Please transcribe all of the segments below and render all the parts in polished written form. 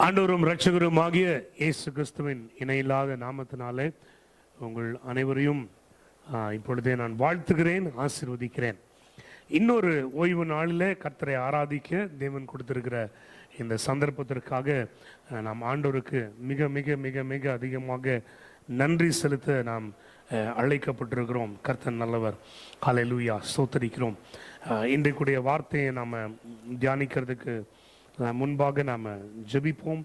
ஆண்டவரும் இரட்சகரும் ஆகிய இயேசு கிறிஸ்துவின் இணையில்லாத நாமத்தினாலே உங்கள் அனைவரையும் இப்பொழுதே நான் வாழ்த்துகிறேன், ஆசீர்வதிக்கிறேன். இன்னொரு ஓய்வு நாளில் கர்த்தரை ஆராதிக்க தேவன் கொடுத்திருக்கிற இந்த சந்தர்ப்பத்திற்காக நாம் ஆண்டவருக்கு மிக மிக மிக மிக அதிகமாக நன்றி செலுத்த நாம் அழைக்கப்பட்டிருக்கிறோம். கர்த்தர் நல்லவர். ஹல்லேலூயா, ஸ்தோத்திரிக்கிறோம். இன்றைக்குடைய வார்த்தையை நாம் தியானிக்கிறதுக்கு முன்பாக நாம் ஜெபிப்போம்.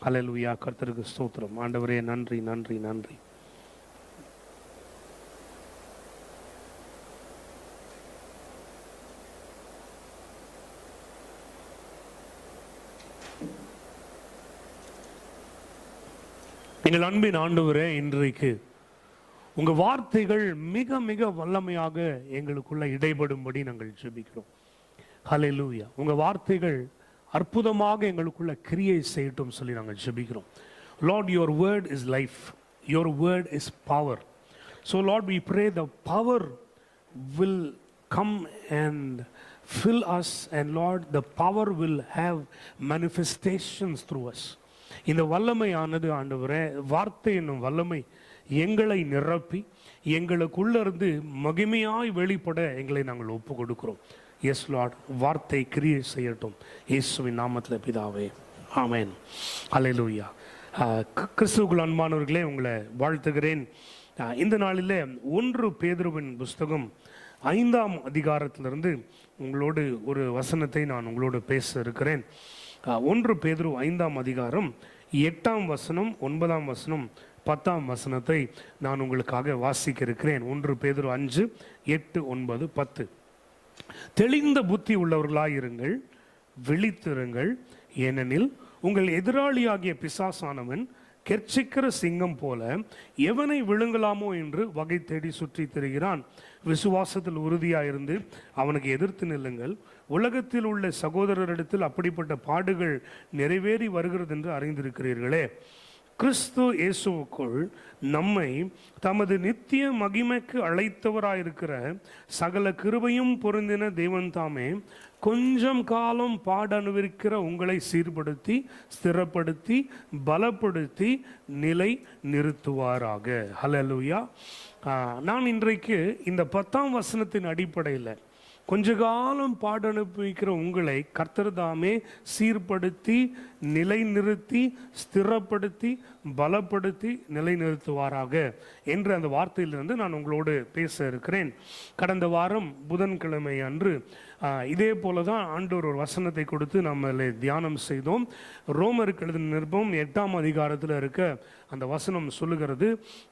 ஹல்லேலூயா, கர்த்தருக்கு ஸ்தோத்திரம். ஆண்டவரே, நன்றி நன்றி நன்றி. எங்கள் அன்பின் ஆண்டவரே, இன்றைக்கு உங்க வார்த்தைகள் மிக மிக வல்லமையாக எங்களுக்குள்ள இடைபடும்படி நாங்கள் ஜெபிக்கிறோம். ஹல்லேலூயா, உங்க வார்த்தைகள் அற்புதமாக எங்களுக்குள்ள கிரியை செய்யட்டும் சொல்லி நாங்கள் ஜெபிக்கிறோம். Lord, your word is life, your word is power. So Lord, we pray the power will come and fill us, and Lord, the power will have manifestations through us. இந்த வல்லமையானது ஆண்டவரே, வார்த்தை என்னும் வல்லமை எங்களை நிரப்பி எங்களுக்குள்ள இருந்து மகிமையாய் வெளிப்பட எங்களை நாங்கள் ஒப்பு கொடுக்கிறோம். எஸ் லார்ட், வார்த்தை கிரியை செய்யட்டும் இயேசுவின் நாமத்தில் பிதாவே, ஆமென். அல்லேலூயா. கிறிஸ்துவுக்குள் அன்பானவர்களே, உங்களை வாழ்த்துகிறேன். இந்த நாளில் 1 பேதுருவின் புஸ்தகம் 5ஆம் அதிகாரத்திலிருந்து உங்களோடு ஒரு வசனத்தை நான் உங்களோடு பேச இருக்கிறேன். 1 பேதுரு 5ஆம் அதிகாரம் 8ஆம் வசனம், 9ஆம் வசனம், 10ஆம் வசனத்தை நான் உங்களுக்காக வாசிக்க இருக்கிறேன். 1 பேதுரு 5, 8, 9, 10. தெளிந்த புத்தி உள்ளவர்களாயிருங்கள், விழித்திருங்கள். ஏனெனில் உங்கள் எதிராளியாகிய பிசாசானவன் கெர்ச்சிக்கிற சிங்கம் போல எவனை விழுங்கலாமோ என்று வகை தேடி சுற்றி திரிகிறான். விசுவாசத்தில் உறுதியாயிருந்து அவனுக்கு எதிர்த்து நில்லுங்கள். உலகத்தில் உள்ள சகோதரரிடத்தில் அப்படிப்பட்ட பாடுகள் நிறைவேறி வருகிறது என்று அறிந்திருக்கிறீர்களே. கிறிஸ்து இயேசுவுக்குள் நம்மை தமது நித்திய மகிமைக்கு அழைத்தவராயிருக்கிற சகல கிருபையும் பொருந்தின தேவன் தாமே கொஞ்சம் காலம் பாட அனுபவிக்கிற உங்களை சீர்படுத்தி, ஸ்திரப்படுத்தி, பலப்படுத்தி, நிலை நிறுத்துவாராக. ஹல்லேலூயா. நான் இன்றைக்கு இந்த 10ஆம் வசனத்தின் அடிப்படையில் கொஞ்ச காலம் பாட அனுபவிக்கிற உங்களை கர்த்தர் தாமே சீர்படுத்தி, நிலைநிறுத்தி, ஸ்திரப்படுத்தி, பலப்படுத்தி, நிலைநிறுத்துவாராக என்ற அந்த வார்த்தையிலிருந்து நான் உங்களோடு பேச இருக்கிறேன். கடந்த வாரம் புதன்கிழமை அன்று இதே போல தான் ஆண்டவர் ஒரு வசனத்தை கொடுத்து நம்மளை தியானம் செய்தோம். ரோமருக்கு எழுதின நிருபம் 8ஆம் அதிகாரத்தில் இருக்க அந்த வசனம் சொல்லுகிறது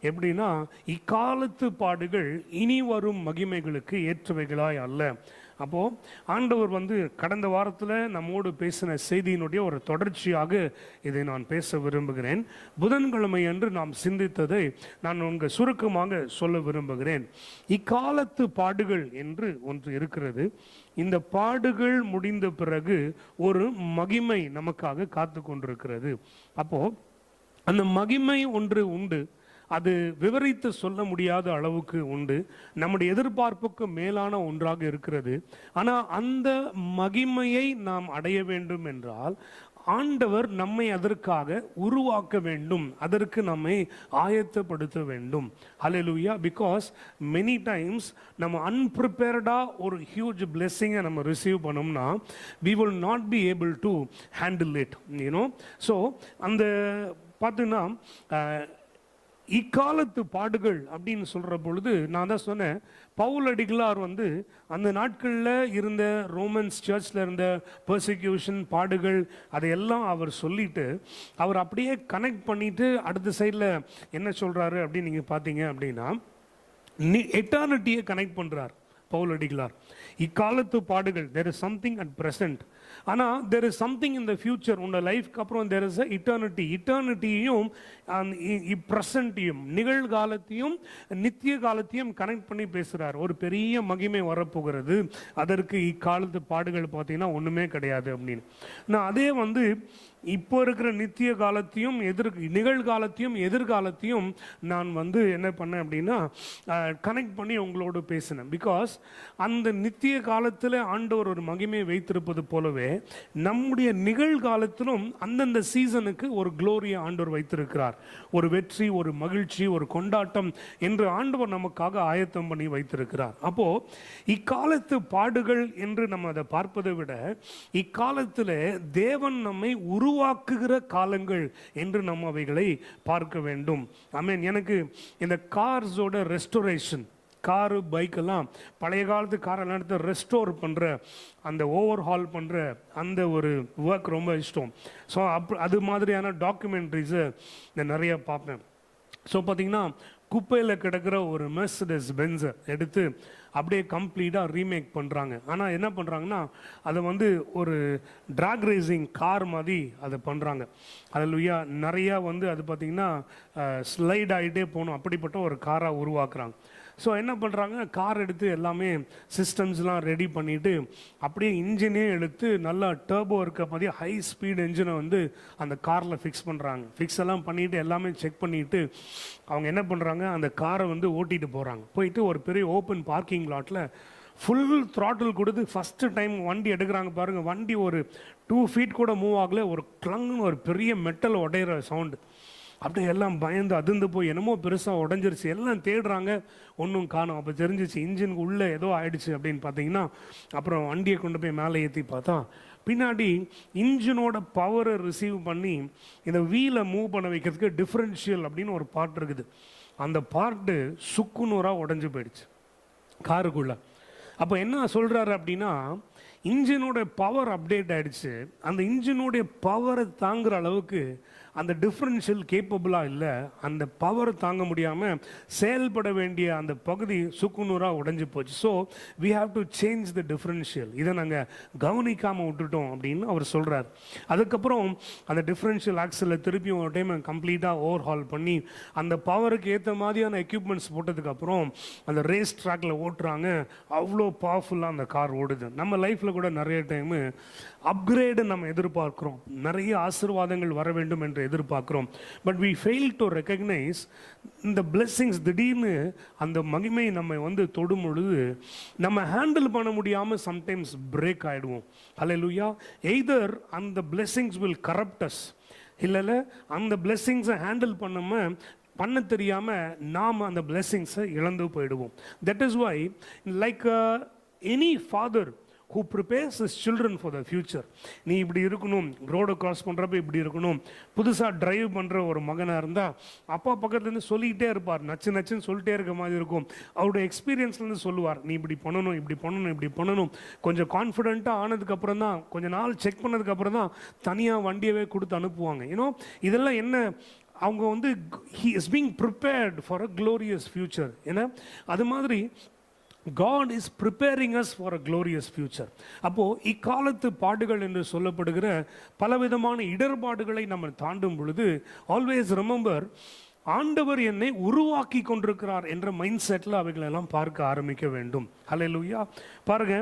எப்படின்னா, இக்காலத்து பாடுகள் இனி வரும் மகிமைகளுக்கு ஏற்றவைகளாய் அல்ல. அப்போது ஆண்டவர் கடந்த வாரத்தில் நம்மோடு பேசின செய்தியினுடைய ஒரு தொடர்ச்சியாக இதை நான் பேச விரும்புகிறேன். புதன்கிழமை அன்று நாம் சிந்தித்ததை நான் உங்கள் சுருக்கமாக சொல்ல விரும்புகிறேன். இக்காலத்து பாடுகள் என்று ஒன்று இருக்கிறது. இந்த பாடுகள் முடிந்த பிறகு ஒரு மகிமை நமக்காக காத்து கொண்டிருக்கிறது. அப்போது அந்த மகிமை ஒன்று உண்டு. அது விவரித்து சொல்ல முடியாத அளவுக்கு உண்டு. நம்முடைய எதிர்பார்ப்புக்கு மேலான ஒன்றாக இருக்கிறது. ஆனால் அந்த மகிமையை நாம் அடைய வேண்டும் என்றால் ஆண்டவர் நம்மை அதற்காக உருவாக்க வேண்டும், அதற்கு நம்மை ஆயத்தப்படுத்த வேண்டும். ஹல்லேலூயா. பிகாஸ் மெனி டைம்ஸ் நம்ம அன்பிரிப்பேர்டாக ஒரு ஹியூஜ் பிளெஸ்ஸிங்கை நம்ம ரிசீவ் பண்ணோம்னா we will not be able to handle it, you know. So அந்த பார்த்தீங்கன்னா இக்காலத்து பாடுகள் அப்படின்னு சொல்கிற பொழுது நான் தான் சொன்னேன், பவுல் அடிகளார் அந்த நாட்களில் இருந்த ரோமன்ஸ் சர்ச்சில் இருந்த பெர்சிக்யூஷன் பாடுகள் அதையெல்லாம் அவர் சொல்லிட்டு அவர் அப்படியே கனெக்ட் பண்ணிட்டு அடுத்த சைடில் என்ன சொல்கிறாரு அப்படின்னு நீங்கள் பார்த்தீங்க அப்படின்னா, எட்டர்னிட்டியை கனெக்ட் பண்ணுறார் பவுல் அடிகளார். இக்காலத்து பாடுகள், there is something at present, ஆனால் there is something in the future. உன்னோட லைஃப்க்கு அப்புறம் there is a eternity. இட்டர்னிட்டியும் ப்ரெசண்ட்டையும், நிகழ்காலத்தையும் நித்திய காலத்தையும் கனெக்ட் பண்ணி பேசுகிறார். ஒரு பெரிய மகிமை வரப்போகிறது, அதற்கு இக்காலத்து பாடுகள் பார்த்தீங்கன்னா ஒன்றுமே கிடையாது அப்படின்னு. நான் அதே இப்போ இருக்கிற நித்திய காலத்தையும் நிகழ்காலத்தையும் எதிர்காலத்தையும் நான் வந்து என்ன பண்ணேன் அப்படின்னா கனெக்ட் பண்ணி உங்களோடு பேசினேன். பிகாஸ் அந்த நித்திய காலத்தில் ஆண்டவர் ஒரு மகிமையை வைத்திருப்பது போலவே நம்முடைய நிகழ்காலத்திலும் அந்தந்த சீசனுக்கு ஒரு குளோரியை ஆண்டவர் வைத்திருக்கிறார். ஒரு வெற்றி, ஒரு மகிழ்ச்சி, ஒரு கொண்டாட்டம் என்று ஆண்டவர் நமக்காக ஆயத்தம் பண்ணி வைத்திருக்கிறார். அப்போ இக்காலத்து பாடுகள் என்று நம்ம அதை பார்ப்பதை விட இக்காலத்தில் தேவன் நம்மை உருவாக்குகிற காலங்கள் என்று நம்ம அவைகளை பார்க்க வேண்டும். ஆமென். எனக்கு இந்த கார்ஸோட ரெஸ்டோரேஷன், காரு பைக்கெல்லாம் பழைய காலத்து காரெல்லாம் எடுத்து ரெஸ்டோர் பண்ணுற, அந்த ஓவர்ஹால் பண்ணுற அந்த ஒரு ஒர்க் ரொம்ப இஷ்டம். ஸோ அது மாதிரியான டாக்குமெண்ட்ரிஸை நான் நிறைய பார்ப்பேன். ஸோ பார்த்தீங்கன்னா குப்பையில் கிடக்கிற ஒரு மெர்சிடஸ் பென்ஸை எடுத்து அப்படியே கம்ப்ளீட்டாக ரீமேக் பண்ணுறாங்க. ஆனால் என்ன பண்ணுறாங்கன்னா அதை வந்து ஒரு ட்ராக் ரேசிங் கார் மாதிரி அதை பண்ணுறாங்க. அதில் நிறையா வந்து அது பார்த்திங்கன்னா ஸ்லைட் ஆகிட்டே போகணும், அப்படிப்பட்ட ஒரு காராக உருவாக்குறாங்க. ஸோ என்ன பண்ணுறாங்க, கார் எடுத்து எல்லாமே சிஸ்டம்ஸ்லாம் ரெடி பண்ணிவிட்டு அப்படியே இன்ஜினே எடுத்து நல்லா டர்போ இருக்க மாதிரி ஹை ஸ்பீட் இன்ஜினை வந்து அந்த காரில் ஃபிக்ஸ் பண்ணுறாங்க. ஃபிக்ஸ் எல்லாம் பண்ணிவிட்டு எல்லாமே செக் பண்ணிவிட்டு அவங்க என்ன பண்ணுறாங்க, அந்த காரை வந்து ஓட்டிகிட்டு போகிறாங்க. போயிட்டு ஒரு பெரிய ஓப்பன் பார்க்கிங் லாட்டில் ஃபுல் த்ராட்டில் கொடுத்து ஃபஸ்ட்டு டைம் வண்டி எடுக்கிறாங்க பாருங்கள். வண்டி ஒரு 2 feet கூட மூவ் ஆகலை. ஒரு கிளங்குன்னு ஒரு பெரிய மெட்டல் உடையிற சவுண்டு. அப்படியே எல்லாம் பயந்து அதிர்ந்து போய் என்னமோ பெருசாக உடஞ்சிருச்சு. எல்லாம் தேடுறாங்க, ஒன்றும் காணும். அப்போ தெரிஞ்சிச்சு இன்ஜினுக்கு உள்ளே ஏதோ ஆயிடுச்சு அப்படின்னு பார்த்தீங்கன்னா அப்புறம் வண்டியை கொண்டு போய் மேலே ஏற்றி பார்த்தா பின்னாடி இன்ஜினோட பவரை ரிசீவ் பண்ணி இந்த வீலை மூவ் பண்ண வைக்கிறதுக்கு டிஃப்ரென்ஷியல் அப்படின்னு ஒரு பார்ட் இருக்குது. அந்த பார்ட்டு சுக்குநூறாக உடஞ்சி போயிடுச்சு காருக்குள்ளே. அப்போ என்ன சொல்கிறாரு அப்படின்னா, இன்ஜினோட பவர் அப்டேட் ஆகிடுச்சு. அந்த இன்ஜினுடைய பவரை தாங்குகிற அளவுக்கு அந்த டிஃப்ரென்ஷியல் கேப்பபிளாக இல்லை. அந்த பவர் தாங்க முடியாமல் செயல்பட வேண்டிய அந்த பகுதி சுக்குநூறாக உடைஞ்சு போச்சு. So we have to change the differential. இதை நாங்கள் கவனிக்காமல் விட்டுட்டோம் அப்படின்னு அவர் சொல்கிறார். அதுக்கப்புறம் அந்த டிஃப்ரென்ஷியல் ஆக்சலை திருப்பி ஒரு டைம் கம்ப்ளீட்டாக ஓவர்ஹால் பண்ணி அந்த பவருக்கு ஏற்ற மாதிரியான எக்யூப்மெண்ட்ஸ் போட்டதுக்கப்புறம் அந்த ரேஸ் ட்ராக்கில் ஓட்டுறாங்க. அவ்வளோ பவர்ஃபுல்லாக அந்த கார் ஓடுது. நம்ம லைஃப்பில் கூட நிறைய டைமு அப்கிரேடு நம்ம எதிர்பார்க்குறோம், நிறைய ஆசீர்வாதங்கள் வர வேண்டும் என்று எதிர்பார்க்குறோம். But we fail to recognize இந்த blessings. திடீர்னு அந்த மகிமை நம்ம வந்து தொடும் பொழுது நம்ம ஹேண்டில் பண்ண முடியாமல் சம்டைம்ஸ் பிரேக் ஆகிடுவோம். ஹல்லேலூயா. எய்தர் அந்த blessings will corrupt us, இல்லை அந்த blessings-ஐ ஹேண்டில் பண்ண தெரியாமல் நாம் அந்த blessings-ஐ இழந்து போயிடுவோம். That is why like any father who prepares his children for the future. நீ இப்படி இருக்கணும், ரோடை கிராஸ் பண்ணுறப்ப இப்படி இருக்கணும். புதுசாக டிரைவ் பண்ணுற ஒரு மகனாக இருந்தால் அப்பா பக்கத்துலேருந்து சொல்லிக்கிட்டே இருப்பார், நச்சுன்னு சொல்லிட்டே இருக்க மாதிரி இருக்கும். அவருடைய எக்ஸ்பீரியன்ஸ்லேருந்து சொல்லுவார், நீ இப்படி பண்ணணும், இப்படி பண்ணணும், இப்படி பண்ணணும். கொஞ்சம் கான்ஃபிடென்ட்டாக ஆனதுக்கப்புறம் தான், கொஞ்சம் நாள் செக் பண்ணதுக்கப்புறம் தான் தனியாக வண்டியவே கொடுத்து அனுப்புவாங்க. ஏன்னோ இதெல்லாம் என்ன, அவங்க வந்து he is being prepared for a glorious future. ஏன்னா அது மாதிரி God is preparing us for a glorious future. அப்போ இக்காலத்து பாடுகள் என்று சொல்லப்படுகிற பலவிதமான இடர்பாடுகளை நம்ம தாண்டும் பொழுது always remember, ஆண்டவர் என்னை உருவாக்கி கொண்டிருக்கிறார் என்ற மைண்ட் செட்டில் அவைகளெல்லாம் பார்க்க ஆரம்பிக்க வேண்டும். ஹல்லேலூயா. பாருங்க,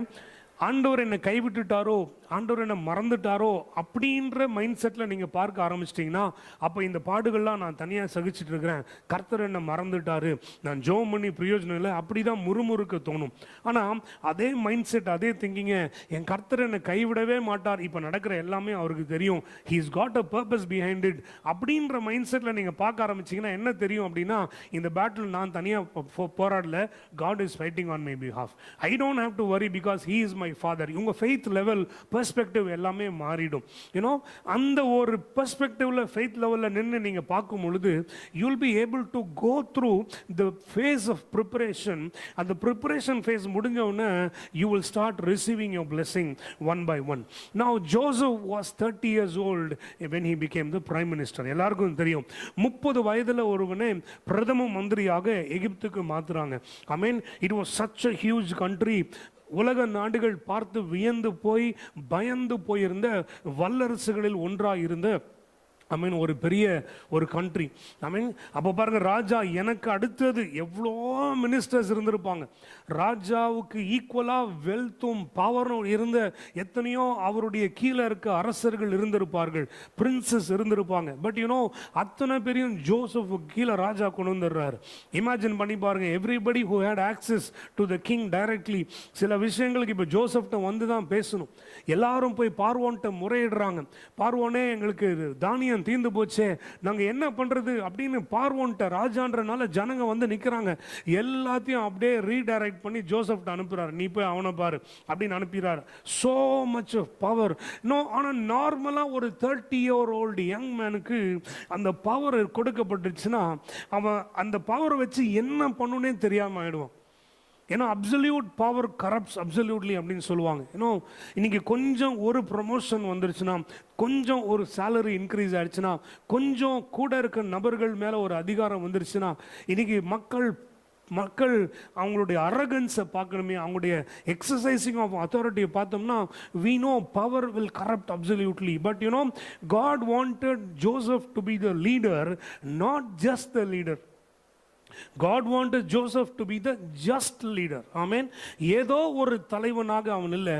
ஆண்டவர் என்னை கைவிட்டுட்டாரோ, ஆண்டவர் என்னை மறந்துட்டாரோ அப்படின்ற மைண்ட் செட்டில் நீங்கள் பார்க்க ஆரம்பிச்சிட்டிங்கன்னா அப்போ இந்த பாடுகள்லாம் நான் தனியாக சகிச்சுட்டு இருக்கிறேன், கர்த்தர் என்னை மறந்துட்டாரு, நான் ஜெபம் பண்ணி பிரயோஜனம் இல்லை, அப்படி தான் முறுமுறுக்க தோணும். ஆனால் அதே மைண்ட் செட், அதே திங்கிங்க, என் கர்த்தர் என்னை கைவிடவே மாட்டார், இப்போ நடக்கிற எல்லாமே அவருக்கு தெரியும், he has got a purpose behind it அப்படின்ற மைண்ட் செட்டில் நீங்கள் பார்க்க ஆரம்பிச்சிங்கன்னா என்ன தெரியும் அப்படின்னா, இந்த பேட்டில் நான் தனியாக போராடல, God is fighting on my behalf. I don't have to worry because he is my father. உங்க faith level perspective எல்லாமே மாறிடும். யூனோ அந்த ஒரு பெர்ஸ்பெக்டிவ்ல faith levelல நின்று நீங்க பார்க்கும் பொழுது you will be able to go through the phase of preparation. அந்த preparation phase முடிஞ்ச உடனே you will start receiving your blessing one by one. Now Joseph was 30 years old when he became the prime minister. எல்லாருக்கும் தெரியும், 30 வயதுல ஒருவனை பிரதம மந்திரியாக எகிப்துக்கு மாத்துறாங்க. I mean, it was such a huge country. உலக நாடுகள் பார்த்து வியந்து போய் பயந்து போயிருந்த வல்லரசுகளில் ஒன்றாக இருந்த ஐ மீன் ஒரு பெரிய ஒரு கண்ட்ரி. ஐ மீன் அப்போ பாருங்க, ராஜா எனக்கு அடுத்தது எவ்வளோ மினிஸ்டர்ஸ் இருந்திருப்பாங்க. ராஜாவுக்கு ஈக்குவலாக வெல்த்தும் பவரும் இருந்த எத்தனையோ அவருடைய கீழே இருக்க அரசர்கள் இருந்திருப்பார்கள், பிரின்சஸ் இருந்திருப்பாங்க. பட் யூனோ அத்தனை பேரையும் ஜோசப் கீழே ராஜா கொண்டு வந்துடுறாரு. இமேஜின் பண்ணி பாருங்க, everybody who had access to the king directly. சில விஷயங்களுக்கு இப்போ ஜோசப்ட்ட வந்து தான் பேசணும். எல்லாரும் போய் பார்வோன்ட்ட முறையிடுறாங்க. பார்வோனே எங்களுக்கு தானியம் தீர்ந்து போச்சே, நாங்கள் என்ன பண்ணுறது அப்படின்னு பார்வோன்ட்ட ராஜான்றனால ஜனங்க வந்து நிற்கிறாங்க. எல்லாத்தையும் அப்படியே ரீடைரக்ட் பண்ணி ஜோசப்ட்ட அனுப்புகிறார். நீ போய் அவனை பாரு அப்படின்னு அனுப்பிடுறாரு. So much of power. No, ஆனால் நார்மலாக ஒரு 30-year-old யங் மேனுக்கு அந்த பவர் கொடுக்கப்பட்டுச்சுன்னா அவன் அந்த பவரை வச்சு என்ன பண்ணுன்னே தெரியாமல் ஆயிடுவான். ஏன்னா அப்சல்யூட் பவர் கரப்ட்ஸ் அப்சல்யூட்லி அப்படின்னு சொல்லுவாங்க. ஏன்னா இன்னைக்கு கொஞ்சம் ஒரு ப்ரமோஷன் வந்துருச்சுன்னா, கொஞ்சம் ஒரு சேலரி இன்க்ரீஸ் ஆயிடுச்சுன்னா, கொஞ்சம் கூட இருக்க நபர்கள் மேலே ஒரு அதிகாரம் வந்துருச்சுன்னா, இன்னைக்கு மக்கள் அவங்களுடைய அரகன்ஸை பார்க்கணுமே, அவங்களுடைய எக்ஸசைசிங் ஆஃப் அத்தாரிட்டியை பார்த்தோம்னா we know power will corrupt absolutely. But you know, God wanted Joseph to be the leader, not just the leader. God wanted Joseph to be the just leader. Amen. ஏதோ ஒரு தலைவனாக அவன் இல்லை,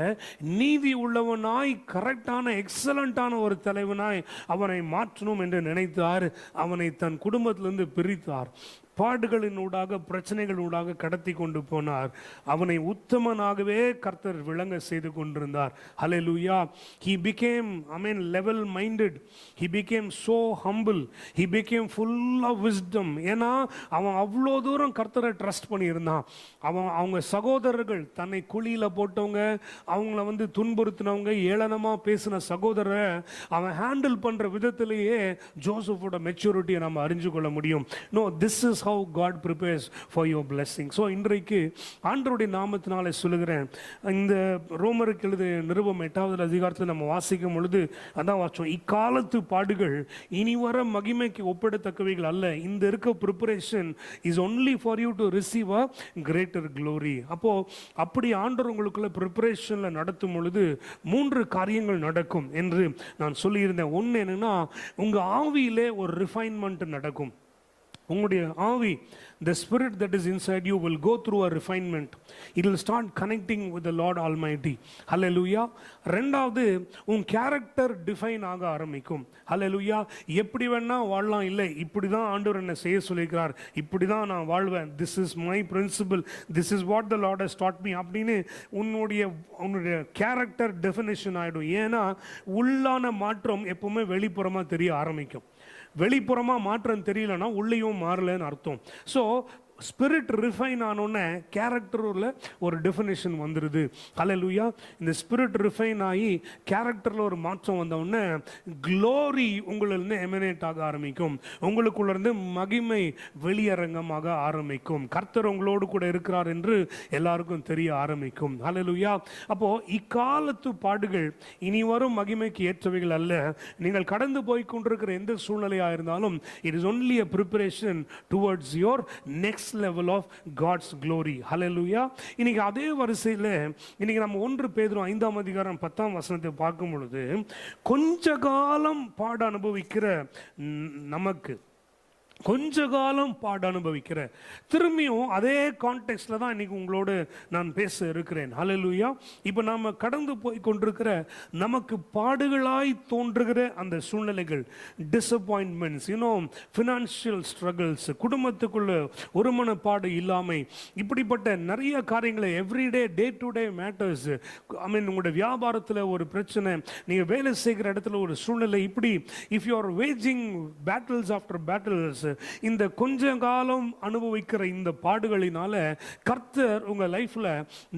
நீதி உள்ளவனாய் கரெக்டான எக்ஸலண்டான ஒரு தலைவனாய் அவனை மாற்றணும் என்று நினைத்தார். அவனை தன் குடும்பத்திலிருந்து பிரித்தார். பாடுகளினூடாக பிரச்சனைகளூடாக கடத்தி கொண்டு போனார். அவனை உத்தமனாகவே கர்த்தர் விளங்க செய்து கொண்டிருந்தார். ஹல்லேலூயா. He became, level minded. He became so humble. He became full of wisdom. ஏன்னா அவன் அவ்வளோ தூரம் கர்த்தரை ட்ரஸ்ட் பண்ணியிருந்தான். அவங்க சகோதரர்கள், தன்னை குழியில் போட்டவங்க, அவங்கள வந்து துன்புறுத்தினவங்க, ஏளனமாக பேசின சகோதரரை அவன் ஹேண்டில் பண்ணுற விதத்திலேயே ஜோசஃபோட மெச்சூரிட்டியை நம்ம அறிஞ்சு கொள்ள முடியும். No, this is how God prepares for your blessing. So இன்றைக்கு ஆண்டவருடைய நாமத்தினாலே சொல்லுகிறேன், இந்த ரோமருக்கு எழுதிய நிருபம் 8வது அதிகாரத்தில் நம்ம வாசிக்கும் பொழுது அதான் வாச்சோம், இக்காலத்து பாடுகள் இனி வர மகிமைக்கு ஒப்பிடத்தக்கவைகள் அல்ல. இந்த இருக்க preparation is only for you to receive a greater glory. அப்போ அப்படி ஆண்டவர் உங்களுக்குள்ள ப்ரிப்பரேஷனில் நடத்தும் பொழுது 3 காரியங்கள் நடக்கும் என்று நான் சொல்லியிருந்தேன். ஒன்று என்னன்னா, உங்கள் ஆவியிலே ஒரு ரிஃபைன்மெண்ட் நடக்கும். உங்களுடைய ஆவி, the spirit that is inside you will go through a refinement. It will start connecting with the Lord Almighty. Hallelujah. ரெண்டாவது, உன் கேரக்டர் டிஃபைன் ஆக ஆரம்பிக்கும். ஹல்லேலூயா. எப்படி வேணா வாழலாம், இல்லை இப்படி தான் ஆண்டவர் என்ன செய்ய சொல்லியிருக்கிறார், இப்படி தான் நான் வாழ்வேன், this is my principle, this is what the Lord has dot me அப்படின்னு உன்னுடைய கேரக்டர் டெஃபினேஷன் ஆகிடும். ஏன்னா உள்ளான மாற்றம் எப்பவுமே வெளிப்புறமாக தெரிய ஆரம்பிக்கும். வெளிப்புறமாக மாற்றம் தெரியலன்னா உள்ளேயும் மாறலன்னு அர்த்தம். ஸோ ஸ்பிரிட் ரிஃபைன் ஆனோடனே கேரக்டரில் ஒரு டெஃபினேஷன் வந்துடுது. ஹல்லேலூயா. இந்த ஸ்பிரிட் ரிஃபைன் ஆகி கேரக்டரில் ஒரு மாற்றம் வந்தவுடனே க்ளோரி உங்களிலிருந்து எமினேட் ஆக ஆரம்பிக்கும். உங்களுக்குள்ளேருந்து மகிமை வெளியரங்கமாக ஆரம்பிக்கும். கர்த்தர் உங்களோடு கூட இருக்கிறார் என்று எல்லாருக்கும் தெரிய ஆரம்பிக்கும். ஹல்லேலூயா. அப்போது இக்காலத்து பாடுகள் இனி வரும் மகிமைக்கு ஏற்றவைகள் அல்ல. நீங்கள் கடந்து போய் கொண்டிருக்கிற எந்த சூழ்நிலையாக இருந்தாலும் it is only a preparation towards your next level of God's glory. Hallelujah. இன்னைக்கு அதே வரிசையில் இன்னைக்கு நம்ம 1 பேதுரு 5ஆம் அதிகாரம் 10ஆம் வசனத்தை பார்க்கும் பொழுது, கொஞ்ச காலம் பாட அனுபவிக்கிற நமக்கு, கொஞ்ச காலம் பாட அனுபவிக்கிற, திரும்பியும் அதே கான்டெக்ஸ்ட்ல தான் இன்னைக்கு உங்களோடு நான் பேச இருக்கிறேன். ஹல்லேலூயா. இப்போ நாம கடந்து போய் கொண்டிருக்கிற நமக்கு பாடுகளாய் தோன்றுகிற அந்த சூழ்நிலைகள், டிசப்பாயின்மெண்ட்ஸ், ஃபினான்ஷியல் ஸ்ட்ரகிள்ஸ், குடும்பத்துக்குள்ள ஒருமனப்பாடு இல்லாமை, இப்படிப்பட்ட நிறைய காரியங்களை everyday day to day matters, உங்களுடைய வியாபாரத்தில் ஒரு பிரச்சனை, நீங்கள் வேலை செய்கிற இடத்துல ஒரு சூழ்நிலை, இப்படி if you are waging battles after battles, இந்த கொஞ்ச காலம் அனுபவிக்கிற இந்த பாடுகளினால கர்த்தர் உங்க லைஃப்ல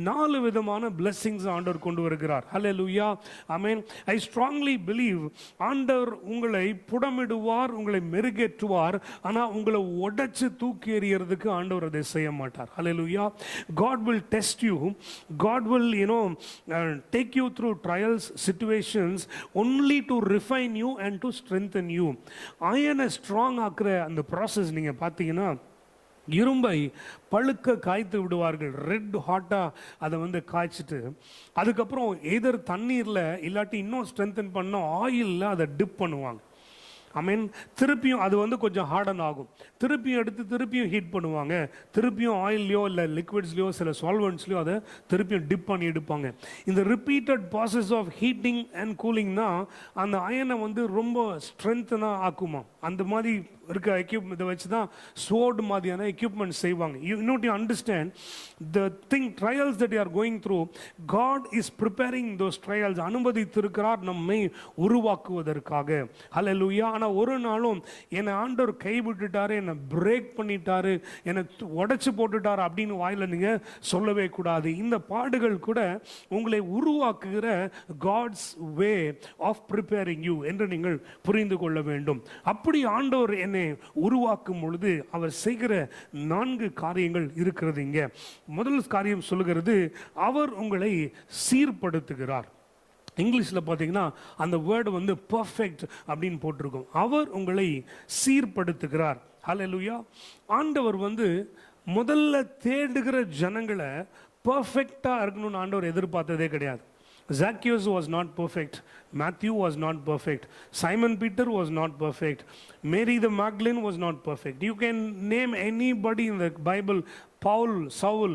4 விதமான பிளெஸிங்ஸ் ஆண்டவர் கொண்டு வருகிறார். ஹல்லேலூயா. ஆமென். ஐ ஸ்ட்ராங்லி பிலீவ் ஆண்டவர் உங்களை புடமிடுவார், உங்களை மெருகேற்றுவார். ஆனா உங்களை உடைச்சு தூக்கி எறியறதுக்கு ஆண்டவர் அதை செய்ய மாட்டார். ஹல்லேலூயா. God will test you. God will take you through trials, situations only to refine you and to strengthen you. ஐயனை ஸ்ட்ராங் ஆக்குற அந்த ப்ராசஸ் நீங்க பார்த்தீங்கன்னா, இரும்பை பழுக்க காய்த்து விடுவார்கள். ரெட் ஹாட்டாக அதை காய்ச்சிட்டு அதுக்கப்புறம் எதர் தண்ணீரில் இல்லாட்டி இன்னும் ஸ்ட்ரென்தன் பண்ண ஆயிலில் அதை டிப் பண்ணுவாங்க. திருப்பியும் அது வந்து கொஞ்சம் ஹார்டன் ஆகும், திருப்பியும் எடுத்து திருப்பியும் ஹீட் பண்ணுவாங்க, திருப்பியும் ஆயில்லையோ இல்லை லிக்விட்ஸ்லையோ சில சால்வெண்ட்ஸ்லையோ அதை திருப்பியும் டிப் பண்ணி எடுப்பாங்க. இந்த repeated process of heating and கூலிங்னா அந்த அயனை வந்து ரொம்ப ஸ்ட்ரென்த்னாக ஆக்குமா. அந்த மாதிரி இருக்க எக்யூப்மெண்ட் இதை வச்சு தான் ஸ்வோர்டு மாதிரியான எக்யூப்மெண்ட் செய்வாங்க. You note you understand the thing trials that you are going through, God is preparing those trials, அனுமதித்திருக்கிறார் நம்மை உருவாக்குவதற்காக. ஹல்லேலூயா. ஆனால் ஒரு நாளும் என்னை ஆண்டவர் கைவிட்டுட்டாரு, என்னை பிரேக் பண்ணிட்டாரு, என்னை உடைச்சு போட்டுட்டாரு அப்படின்னு வாயில் நீங்கள் சொல்லவே கூடாது. இந்த பாடுகள் கூட உங்களை உருவாக்குகிற God's way of preparing you என்று நீங்கள் புரிந்து கொள்ள வேண்டும். அப்படி ஆண்டவர் என்னை உருவாக்கும் பொழுது அவர் செய்கிற 4 காரியங்கள் இருக்கிறது. இங்க முதல் காரியம் சொல்லுகிறது, அவர் உங்களை சீர்படுத்துகிறார். இங்கிலீஷில் பார்த்தீங்கன்னா அந்த வேர்டு வந்து பர்ஃபெக்ட் அப்படின்னு போட்டிருக்கும். அவர் உங்களை சீர்படுத்துகிறார். ஹல்லேலூயா. ஆண்டவர் வந்து முதல்ல தேடுகிற ஜனங்களை பர்ஃபெக்டாக இருக்கணும்னு ஆண்டவர் எதிர்பார்த்ததே கிடையாது. Zacchaeus was not perfect. Matthew was not perfect. Simon Peter was not perfect. Mary the Magdalene was not perfect. You can name anybody in the Bible. Paul, Saul.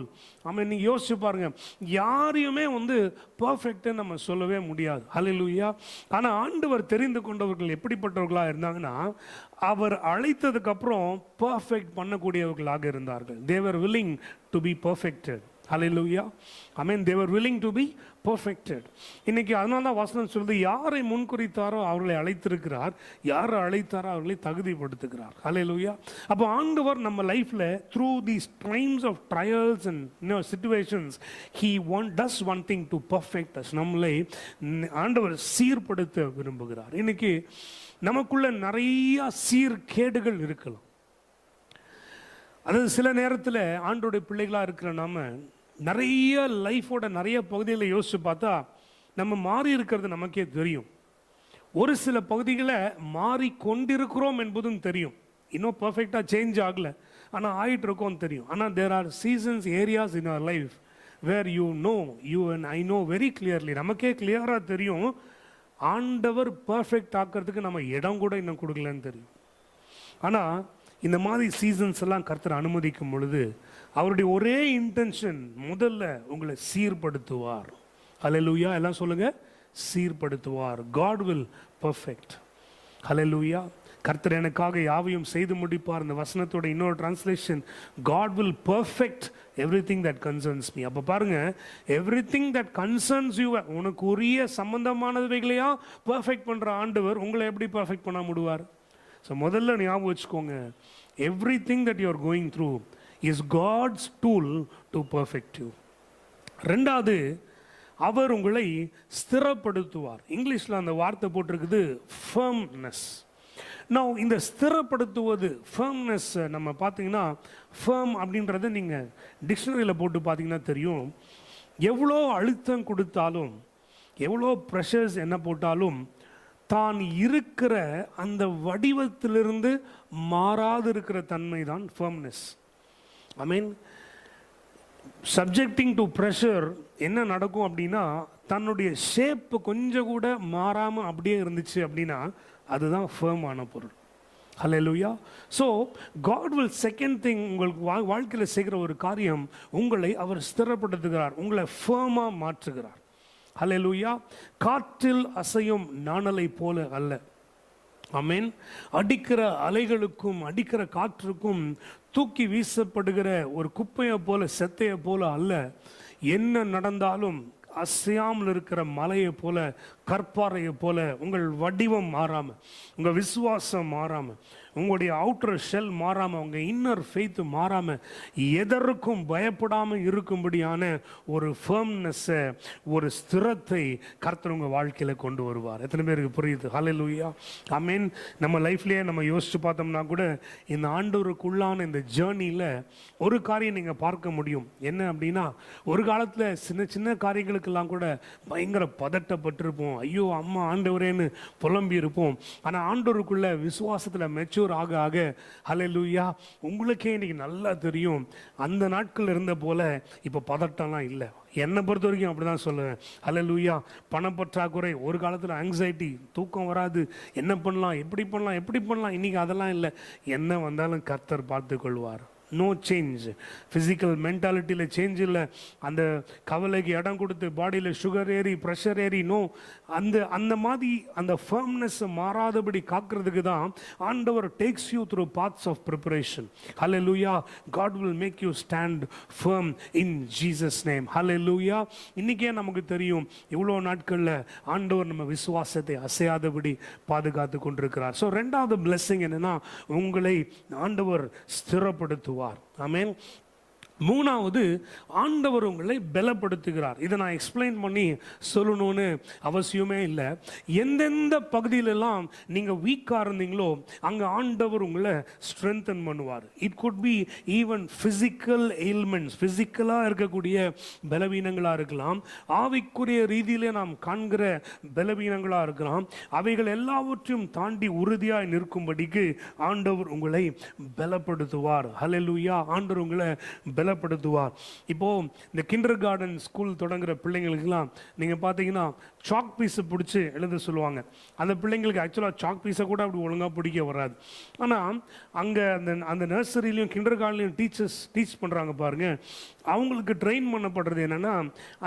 நீங்கள் யோசிச்சு பாருங்க, யாரையுமே வந்து பர்ஃபெக்ட்னு நம்ம சொல்லவே முடியாது. ஹல்லேலூயா. ஆனால் ஆண்டவர் தெரிந்து கொண்டவர்கள் எப்படிப்பட்டவர்களாக இருந்தாங்கன்னா, அவர் அழைத்ததுக்கு அப்புறம் பர்ஃபெக்ட் பண்ணக்கூடியவர்களாக இருந்தார்கள். They were willing to be perfected. Hallelujah. Amen. They were willing to be perfected. இன்னைக்கு அதனால தான் வசனம் சொல்லுது, யாரை முன்குறித்தாரோ அவர்களை அழைத்திருக்கிறார், யாரை அழைத்தாரோ அவர்களை தகுதிப்படுத்துகிறார். Hallelujah. அப்போ ஆண்டவர் நம்ம லைஃப்ல through these times of trials and situations, he does one thing to perfect us. நம்மளை ஆண்டவர் சீர்படுத்த விரும்புகிறார். இன்னைக்கு நமக்குள்ள நிறைய சீர்கேடுகள் இருக்கலாம். அதாவது சில நேரத்தில் ஆண்டோடைய பிள்ளைகளாக இருக்கிற நாம நிறைய லைஃபோட நிறைய பகுதிகளை யோசிச்சு பார்த்தா நம்ம மாறி இருக்கிறது நமக்கே தெரியும். ஒரு சில பகுதிகளை மாறி கொண்டிருக்கிறோம் என்பதும் தெரியும். இன்னும் பர்ஃபெக்டாக சேஞ்ச் ஆகலை, ஆனால் ஆகிட்டு இருக்கோம் தெரியும். ஆனால் there are seasons, areas in our life where you and I know very clearly, நமக்கே கிளியராக தெரியும் ஆண்டவர் பர்ஃபெக்ட் ஆக்கிறதுக்கு நம்ம இடம் கூட இன்னும் கொடுக்கலன்னு தெரியும். ஆனால் இந்த மாதிரி சீசன்ஸ் எல்லாம் கர்த்தர் அனுமதிக்கும் பொழுது அவருடைய ஒரே இன்டென்ஷன், முதல்ல உங்களை சீர்படுத்துவார். ஹல்லேலூயா. எல்லாம் சொல்லுங்க, சீர்படுத்துவார். God will perfect. ஹல்லேலூயா. கர்த்தர் எனக்காக யாவையும் செய்து முடிப்பார். இந்த வசனத்தோட இன்னொரு translation, God will perfect everything that concerns me. அப்போ பாருங்க, everything that concerns you, உனக்கு உரிய சம்பந்தமானவைகளையா பர்ஃபெக்ட் பண்ற ஆண்டவர் உங்களை எப்படி பர்ஃபெக்ட் பண்ண முடிவார்? ஸோ முதல்ல ஞாபகம் வச்சுக்கோங்க, everything that you are going through is God's tool to perfect you. ரெண்டாவது, அவர் உங்களை ஸ்திரப்படுத்துவார். இங்கிலீஷில் அந்த வார்த்தை போட்டிருக்குது firmness. நான் இந்த ஸ்திரப்படுத்துவது firmness நம்ம பார்த்தீங்கன்னா, firm அப்படின்றத நீங்கள் டிக்ஷனரியில் போட்டு பார்த்தீங்கன்னா தெரியும். எவ்வளோ அழுத்தம் கொடுத்தாலும், எவ்வளோ ப்ரெஷர்ஸ் என்ன போட்டாலும், தான் இருக்கிற அந்த வடிவத்திலிருந்து மாறாது இருக்கிற தன்மை தான் firmness. I mean, subjecting to pressure என்ன நடக்கும் அப்படின்னா, தன்னுடைய ஷேப்பு கொஞ்சம் கூட மாறாமல் அப்படியே இருந்துச்சு அப்படின்னா அதுதான் ஃபர்மான பொருள். Hallelujah. So God will second thing, உங்களுக்கு வாழ்க்கையில் செய்கிற ஒரு காரியம், உங்களை அவர் ஸ்திரப்படுத்துகிறார், உங்களை ஃபர்மாக மாற்றுகிறார். ஹல்லேலூயா. காற்றில் அசையும் நாணலை போல அல்ல. ஆமென். அடிக்கிற அலைகளுக்கும் அடிக்கிற காற்றுக்கும் தூக்கி வீசப்படுகிற ஒரு குப்பையை போல, செத்தையை போல அல்ல. என்ன நடந்தாலும் அசையாமல் இருக்கிற மலையை போல, கற்பாறையை போல உங்கள் வடிவம் மாறாமல், உங்கள் விசுவாசம் மாறாமல், உங்களுடைய அவுட்டர் ஷெல் மாறாமல், உங்கள் இன்னர் ஃபெய்த் மாறாமல், எதற்கும் பயப்படாமல் இருக்கும்படியான ஒரு ஃபர்ம்னஸை, ஒரு ஸ்திரத்தை கர்த்தர் உங்கள் வாழ்க்கையில் கொண்டு வருவார். எத்தனை பேருக்கு புரியுது? ஹல்லேலூயா. ஆமென். நம்ம லைஃப்லேயே நம்ம யோசிச்சு பார்த்தோம்னா கூட இந்த ஆண்டவருக்குள்ளான இந்த ஜேர்னியில் ஒரு காரியம் நீங்கள் பார்க்க முடியும். என்ன அப்படின்னா, ஒரு காலத்தில் சின்ன சின்ன காரியங்களுக்கெல்லாம் கூட பயங்கர பதட்டப்பட்டிருப்போம். ஐயோ அம்மா ஆண்டவரேன்னு புலம்பி இருப்போம். ஆனால் ஆண்டவருக்குள்ள விசுவாசத்தில் மெச்சூர் மெச்சூர் ஆக ஆக ஹல்லேலூயா உங்களுக்கே இன்னைக்கு நல்லா தெரியும் அந்த நாட்கள் இருந்த போல இப்போ பதட்டம்லாம் இல்லை. என்னை பொறுத்த வரைக்கும் அப்படி தான் சொல்லுவேன். ஹல்லேலூயா பணப்பற்றாக்குறை, ஒரு காலத்தில் ஆங்ஸைட்டி, தூக்கம் வராது, என்ன பண்ணலாம் எப்படி பண்ணலாம், இன்றைக்கி அதெல்லாம் இல்லை. என்ன வந்தாலும் கர்த்தர் பார்த்து கொள்வார். No change. ஃபிசிக்கல் மென்டாலிட்டியில் சேஞ்ச் இல்லை. அந்த கவலைக்கு இடம் கொடுத்து பாடியில் சுகர் ஏறி ப்ரெஷர் ஏறி நோ, அந்த மாதிரி அந்த ஃபர்ம்னஸ் மாறாதபடி காக்கிறதுக்கு தான் ஆண்டவர் takes you through paths of preparation. Hallelujah. God will make you stand firm in Jesus name. Hallelujah. இன்றைக்கே நமக்கு தெரியும் இவ்வளோ நாட்களில் ஆண்டவர் நம்ம விசுவாசத்தை அசையாதபடி பாதுகாத்து கொண்டிருக்கிறார். ஸோ ரெண்டாவது பிளெஸ்ஸிங் என்னென்னா உங்களை ஆண்டவர் ஸ்திரப்படுத்துவார். ஆமென். மூணாவது ஆண்டவர் உங்களை பலப்படுத்துகிறார். இதை நான் எக்ஸ்பிளைன் பண்ணி சொல்லணும்னு அவசியமே இல்லை. எந்தெந்த பகுதியிலெல்லாம் நீங்கள் வீக்காக இருந்தீங்களோ அங்கே ஆண்டவர் உங்களை ஸ்ட்ரென்தன் பண்ணுவார். It could be even physical ailments, ஃபிசிக்கலாக இருக்கக்கூடிய பலவீனங்களாக இருக்கலாம், ஆவிக்குரிய ரீதியிலே நாம் காண்கிற பலவீனங்களாக இருக்கலாம். அவைகள் எல்லாவற்றையும் தாண்டி உறுதியாக நிற்கும்படிக்கு ஆண்டவர் உங்களை பலப்படுத்துவார். ஹல்லேலூயா. ஆண்டவர் உங்களை பலப்படுத்துவார். இப்போ இந்த கிண்டர் கார்டன் ஸ்கூல் தொடங்குற பிள்ளைங்களுக்குலாம் நீங்க பார்த்தீங்கன்னா சாக் பீஸை பிடிச்சி எழுத சொல்லுவாங்க. அந்த பிள்ளைங்களுக்கு ஆக்சுவலாக சாக் பீஸை கூட அப்படி ஒழுங்காக பிடிக்க வராது. ஆனால் அங்கே அந்த நர்சரிலையும் கிண்டர் கார்டன்லையும் டீச் பண்ணுறாங்க பாருங்க. அவங்களுக்கு ட்ரெயின் பண்ணப்படுறது என்னென்னா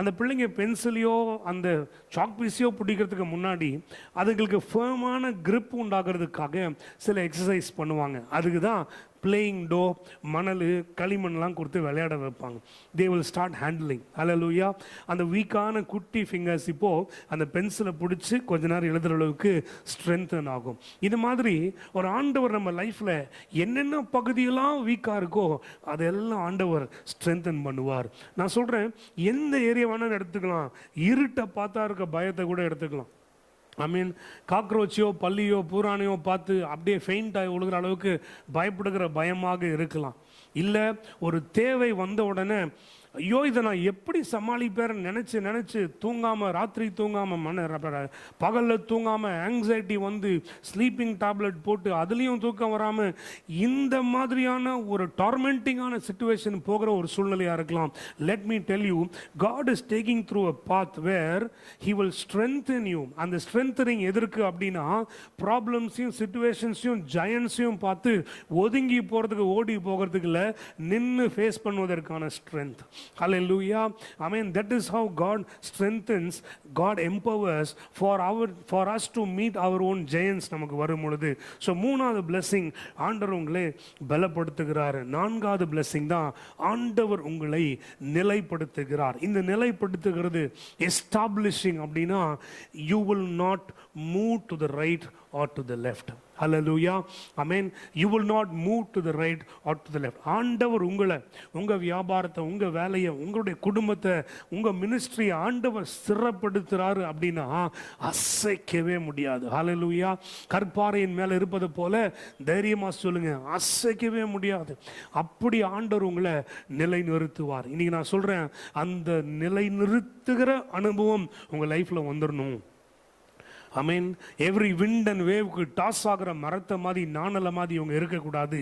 அந்த பிள்ளைங்க பென்சிலையோ அந்த சாக் பீஸையோ பிடிக்கிறதுக்கு முன்னாடி அதுங்களுக்கு ஃபேமான கிரிப் உண்டாகிறதுக்காக சில எக்ஸசைஸ் பண்ணுவாங்க. அதுக்கு தான் பிளேயிங் டோ, மணல், களிமண்லாம் கொடுத்து விளையாட வைப்பாங்க. They will start handling. Hallelujah. அந்த வீக்கான குட்டி ஃபிங்கர்ஸ் இப்போது அந்த பென்சிலை பிடிச்சி கொஞ்ச நேரம் எழுதுகிற அளவுக்கு ஸ்ட்ரென்தன் ஆகும். இது மாதிரி ஒரு ஆண்டவர் நம்ம லைஃப்பில் என்னென்ன பகுதியெல்லாம் வீக்காக இருக்கோ அதெல்லாம் ஆண்டவர் ஸ்ட்ரென்தன் பண்ணுவார். நான் சொல்கிறேன், எந்த ஏரியா வேணாலும் எடுத்துக்கலாம். இருட்டை பார்த்தா இருக்க பயத்தை கூட எடுத்துக்கலாம். ஐ மீன் காக்ரோச்சையோ பல்லியோ பூரானையோ பார்த்து அப்படியே ஃபெயிண்ட் ஆகி விழுகிற அளவுக்கு பயப்படுகிற பயமாக இருக்கலாம். இல்லை ஒரு தேவை வந்த உடனே ஐயோ இதை நான் எப்படி சமாளிப்பேன்னு நினச்சி தூங்காமல், ராத்திரி தூங்காமல், பகலில் தூங்காமல், ஆங்ஸைட்டி வந்து ஸ்லீப்பிங் டேப்லெட் போட்டு அதுலேயும் தூக்கம் வராமல் இந்த மாதிரியான ஒரு டார்மெண்டிங்கான சிச்சுவேஷன் போகிற ஒரு சூழ்நிலையாக இருக்கலாம். Let me tell you, God is taking through a path where he will strengthen you. அந்த ஸ்ட்ரென்தனிங் எதற்கு அப்படின்னா ப்ராப்ளம்ஸையும் சிச்சுவேஷன்ஸையும் ஜயன்ஸையும் பார்த்து ஒதுங்கி போகிறதுக்கு, ஓடி போகிறதுக்கு இல்லை, நின்று ஃபேஸ் பண்ணுவதற்கான strength. Hallelujah. I mean, that is how God strengthens, God empowers for us to meet our own giants நமக்கு வரும் பொழுது. ஸோ மூணாவது பிளெஸிங் ஆண்டவர் உங்களை பலப்படுத்துகிறார். நான்காவது பிளெஸிங் தான் ஆண்டவர் உங்களை நிலைப்படுத்துகிறார். இந்த நிலைப்படுத்துகிறது எஸ்டாப்ளிஷிங் அப்படின்னா you will not move to the right or to the left. Hallelujah. Amen. You will not move to the right or to the left. ஆண்டவர் உங்களை, உங்க வியாபாரத்தை, உங்க வேலையை, உங்களுடைய குடும்பத்தை, உங்க மினிஸ்ட்ரி ஆண்டவர் ஸ்திரப்படுத்துறாரு அப்படின்னா அசைக்கவே முடியாது. ஹல்லேலூயா. கற்பாறையின் மேல இருப்பது போல தைரியமா சொல்லுங்க, அசைக்கவே முடியாது. அப்படி ஆண்டவர் உங்களை நிலை நிறுத்துவார். இன்னைக்கு நான் சொல்றேன், அந்த நிலை நிறுத்துகிற அனுபவம் உங்க லைஃப்ல வந்துடணும். I mean every wind and வேவ்க்கு டாஸ் ஆகிற மரத்தை மாதிரி, நாணலை மாதிரி இவங்க இருக்கக்கூடாது.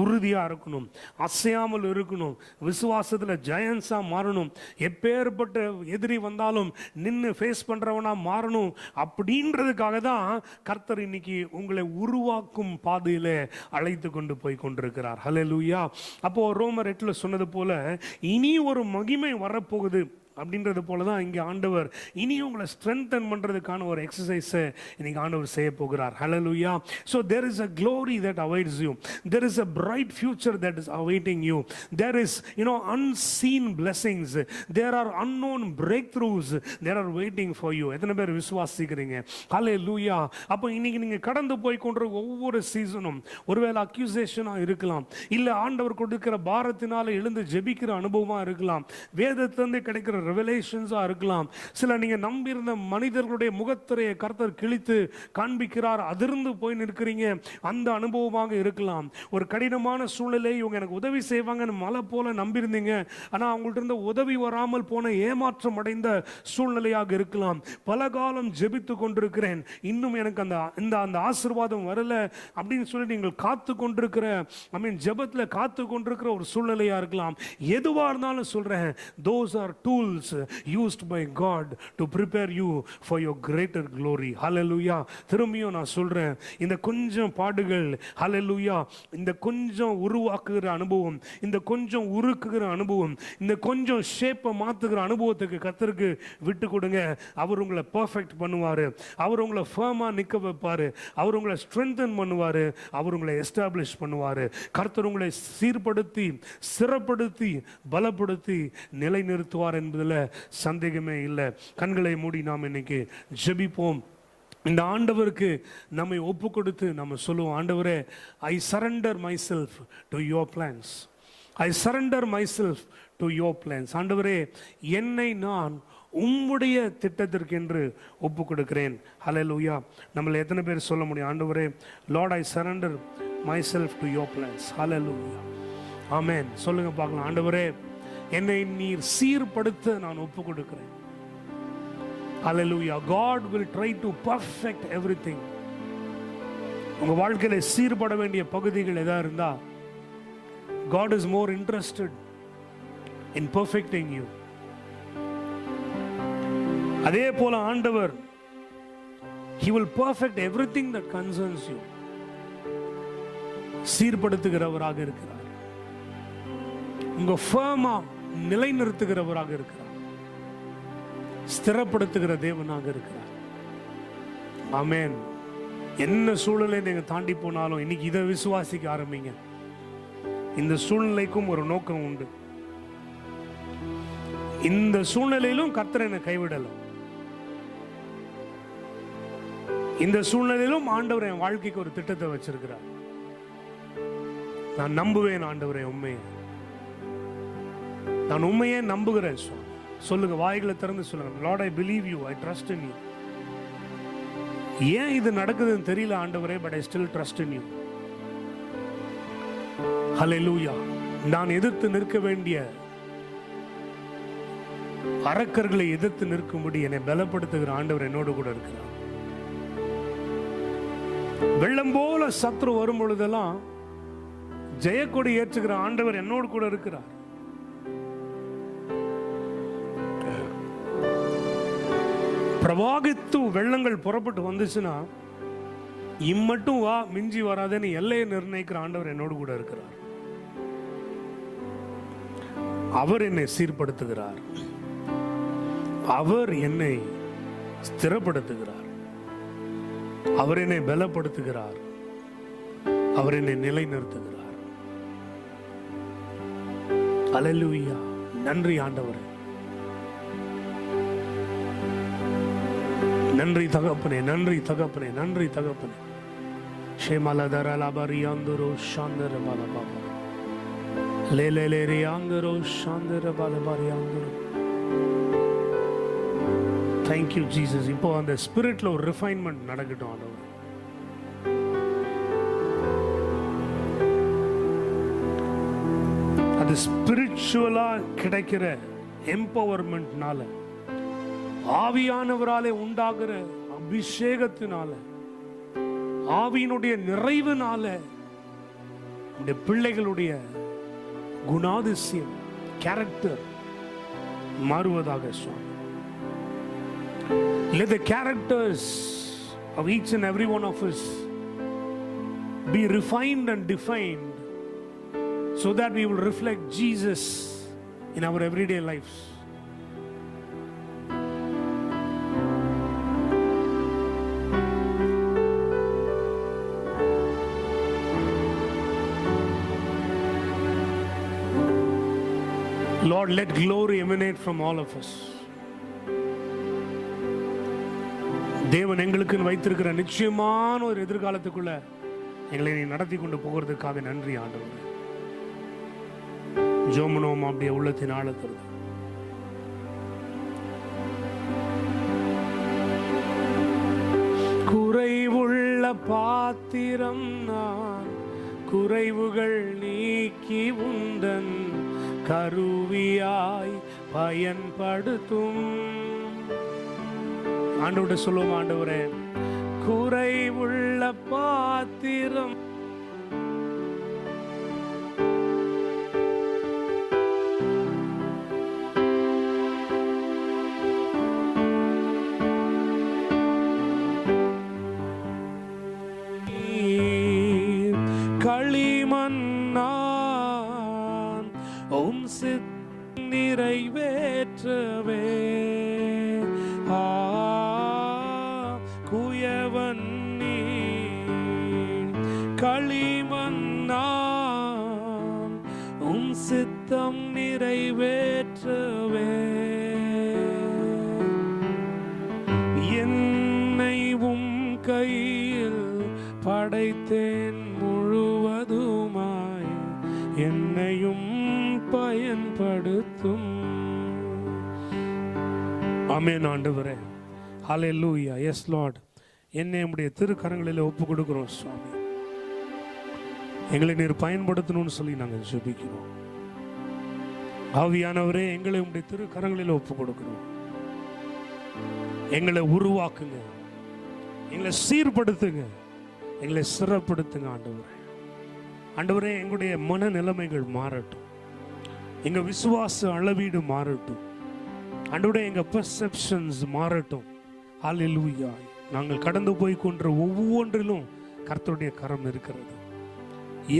உறுதியாக இருக்கணும், அசையாமல் இருக்கணும், விசுவாசத்தில் ஜெயன்ஸாக மாறணும், எப்பேற்பட்ட எதிரி வந்தாலும் நின்று ஃபேஸ் பண்ணுறவனாக மாறணும். அப்படின்றதுக்காக தான் கர்த்தர் இன்னைக்கு உங்களை உருவாக்கும் பாதையில் அழைத்து கொண்டு போய் கொண்டிருக்கிறார். ஹல்லேலூயா. அப்போது ரோமர் 8 சொன்னது போல இனி ஒரு மகிமை வரப்போகுது அப்படின்றது போல தான் இங்கே ஆண்டவர் இனி உங்களை ஸ்ட்ரென்தன் பண்ணுறதுக்கான ஒரு எக்ஸசைஸை இன்னைக்கு ஆண்டவர் செய்ய போகிறார். Hallelujah. So there is a glory that awaits you. There is a bright future that is awaiting you. There is unseen blessings. There are unknown breakthroughs. There are waiting for you. எத்தனை பேர் விசுவாசிக்கிறீங்க? ஹல்லேலூயா. அப்போ இன்னைக்கு நீங்கள் கடந்து போய் கொண்ட ஒவ்வொரு சீசனும் ஒருவேளை அக்யூசேஷனாக இருக்கலாம், இல்லை ஆண்டவர் கொடுக்கிற பாரத்தினால எழுந்து ஜெபிக்கிற அனுபவமாக இருக்கலாம், வேதத்திலிருந்து கிடைக்கிற ரெவலேஷன்ஸா இருக்கலாம். சில நீங்க நம்பியிருந்த மனிதர்களுடைய முகத்திரையை கர்த்தர் கிழித்து காண்பிக்கிறார், அதிர்ந்து போய் நிற்கிறீங்க, அந்த அனுபவமாக இருக்கலாம். ஒரு கடினமான சூழ்நிலை, இவங்க எனக்கு உதவி செய்வாங்கன்னு மலை போல நம்பியிருந்தீங்க, ஆனால் அவங்கள்ட்ட இருந்த உதவி வராமல் போன ஏமாற்றம் அடைந்த சூழ்நிலையாக இருக்கலாம். பல காலம் ஜெபித்து கொண்டிருக்கிறேன், இன்னும் எனக்கு அந்த ஆசீர்வாதம் வரல அப்படின்னு சொல்லி நீங்கள் காத்து கொண்டிருக்கிற, ஜெபத்தில் காத்து கொண்டிருக்கிற ஒரு சூழ்நிலையா இருக்கலாம். எதுவா இருந்தாலும் சொல்றேன், those are tools used by God to prepare you for your greater glory. Hallelujah. திரும்பியும் நான் சொல்றேன், இந்த கொஞ்சம் பாடுகள், hallelujah, இந்த கொஞ்சம் உருவாக்குகிற அனுபவம், இந்த கொஞ்சம் உருக்குகிற அனுபவம், இந்த கொஞ்சம் ஷேப்பை மாத்துகிற அனுபவத்துக்கு கர்த்தருக்கு விட்டு கொடுங்க. அவர் உங்களை பெர்ஃபெக்ட் பண்ணுவாரு, அவர் உங்களை ஃபர்மா நிக்க வைப்பாரு, அவர் உங்களை ஸ்ட்ரென்தன் பண்ணுவாரு, அவர் உங்களை எஸ்டாப்ளிஷ் பண்ணுவாரு. கர்த்தர் உங்களை சீர்படுத்தி சிறப்படுத்தி பலப்படுத்தி நிலைநிறுத்துவார் என்பதில் சந்தேகமே இல்லை. கண்களை மூடி நாம் இன்னைக்கு ஜெபிப்போம். இந்த ஆண்டவருக்கு நம்மை ஒப்பு கொடுத்து நம்ம சொல்லுவோம், ஆண்டவரே, I surrender my self to your plans, I surrender my self to your plans. ஆண்டவரே, என்னை நான் உம்முடைய திட்டத்திற்கென்று ஒப்பு கொடுக்கிறேன். ஹல்லேலூயா. நம்மள எத்தனை பேர் சொல்ல முடியும், ஆண்டவரே, Lord, I surrender my self to your plans. Hallelujah. Amen. சொல்லுங்க பார்க்கலாம், ஆண்டவரே, என்னை நீர் சீர்படுத்த நான் ஒப்பு கொடுக்கிறேன். Hallelujah. God will try to perfect everything. உங்க வாழ்க்கையில சீர்பட வேண்டிய பகுதிகள் எதா இருந்தா, God is more interested in perfecting you. அதே போல ஆண்டவர், He will perfect everything that concerns you. சீர்படுத்துகிறவராக இருக்கிறார், உங்க ஃபர்மா நிலைநிறுத்துகிறவராக இருக்கிறார், ஸ்திரப்படுத்துகிற தேவனாக இருக்கிறார். ஆமென். என்ன சூழ்நிலை நீங்க தாண்டி போனாலும் இன்னைக்கு இதை விசுவாசிக்க ஆரம்பிங்க. இந்த சூழ்நிலைக்கும் ஒரு நோக்கம் உண்டு. இந்த சூழ்நிலையிலும் கர்த்தர் என்னை கைவிடல, இந்த சூழ்நிலையிலும் ஆண்டவர் என் வாழ்க்கைக்கு ஒரு திட்டத்தை வச்சிருக்கிறார். நான் நம்புவேன் ஆண்டவரே, உண்மையை நான் உண்மையே நம்புகிறேன். சொல்லுங்க, வாய்களை திறந்து சொல்லுங்க, Lord, I believe you, I trust in you. ஏன் இது நடக்குதுன்னு தெரியல ஆண்டவரே, but I still trust in you. Hallelujah. நான் எதிர்த்து நிற்க வேண்டிய அரக்கர்களை எதிர்த்து நிற்கும்படி என்னை பலப்படுத்துகிற ஆண்டவர் என்னோடு கூட இருக்கிறார். வெள்ளம் போல சத்ரு வரும் பொழுதெல்லாம் ஜெயக்கொடி ஏற்றுகிற ஆண்டவர் என்னோடு கூட இருக்கிறார். பிரவாகித்து வெள்ளங்கள் புறப்பட்டு வந்துச்சுன்னா, இம்மட்டும் வா, மிஞ்சி வராதேன்னு எல்லையை நிர்ணயிக்கிற ஆண்டவர் என்னோடு கூட இருக்கிறார். அவர் என்னை சீர்படுத்துகிறார், அவர் என்னை ஸ்திரப்படுத்துகிறார், அவர் என்னை பலப்படுத்துகிறார், அவர் என்னை நிலைநிறுத்துகிறார். அல்லேலூயா. நன்றி ஆண்டவரே, நன்றி தகப்பனே, நன்றி தகப்பனே, நன்றி தகப்பனே. ஷேமலதர லபரியாந்தரோ ஷாந்தர பலபாபா லேலேலேரியாந்தரோ ஷாந்தர பலபாரியாந்தரோ. Thank you Jesus. இப்போ அந்த ஸ்பிரிட்ல ஒரு ரிஃபைன்மெண்ட் நடக்கட்டும் ஆண்டவரே. அது ஸ்பிரிச்சுவலா கிடைக்கிற எம்பவர்மெண்ட்னால, ஆவியானவராலே உண்டாகிற அபிஷேகத்தினால, ஆவியினுடைய நிறைவுனால இந்த பிள்ளைகளுடைய குணாதிசயம், கேரக்டர் மாறுவதாக சுவாமி. Let the characters of each and every one of us be refined and defined so that we will reflect Jesus in our everyday lives. Lord, let glory emanate from all of us. தேவன் எங்களுக்கு வைத்திருக்கிற நிச்சயமான ஒரு எதிர்காலத்துக்குள்ள எங்களை நீ நடத்தி கொண்டு போகிறதுக்காக நன்றி ஆண்டவரே. ஜோமனோம் அப்படியே உள்ளத்தின் ஆழத்திற்கு குறைவுள்ள பாத்திரம் நான், குறைவுகள் நீக்கி உந்தன் கருவியாய் பயன்படுத்தும். ஆண்டவரே சொல்லுவோம், ஆண்டவரே குறைவுள்ள பாத்திரம் களிமண்ணான் உம் சித்தம் நிறைவேற்றவே. குயவன் நீ களிமண்ணான் உம் சித்தம் நிறைவேற்றவே. என்னை உம் கையில் படைத்தேன் முழுவதுமாய், என்னையும் பயன்படுத்தும். ஆமென் ஆண்டவரே. ஹல்லேலூயா. Yes Lord. என்னை உம்முடைய திருக்கரங்களில் ஒப்பு கொடுக்கிறோம் சுவாமி. எங்களை நீர் பயன்படுத்தணும்னு சொல்லி நாங்கள் ஜெபிக்கிறோம். ஆவியானவரே, எங்களை உம்முடைய திருக்கரங்களில் ஒப்பு கொடுக்கிறோம். எங்களை உருவாக்குங்க, எங்களை சீர்படுத்துங்க, எங்களை சிறப்படுத்துங்க ஆண்டவரே. ஆண்டவரே, எங்களுடைய மன நிலைமைகள் மாறட்டும், எங்க விசுவாச அளவீடு மாறட்டும் ஆண்டவரே, எங்க பெர்செப்ஷன்ஸ் மாறட்டும். ஹல்லேலூயா. நாங்கள் கடந்து போய் கொண்ட ஒவ்வொன்றிலும் கர்த்தருடைய கரம் இருக்கிறது.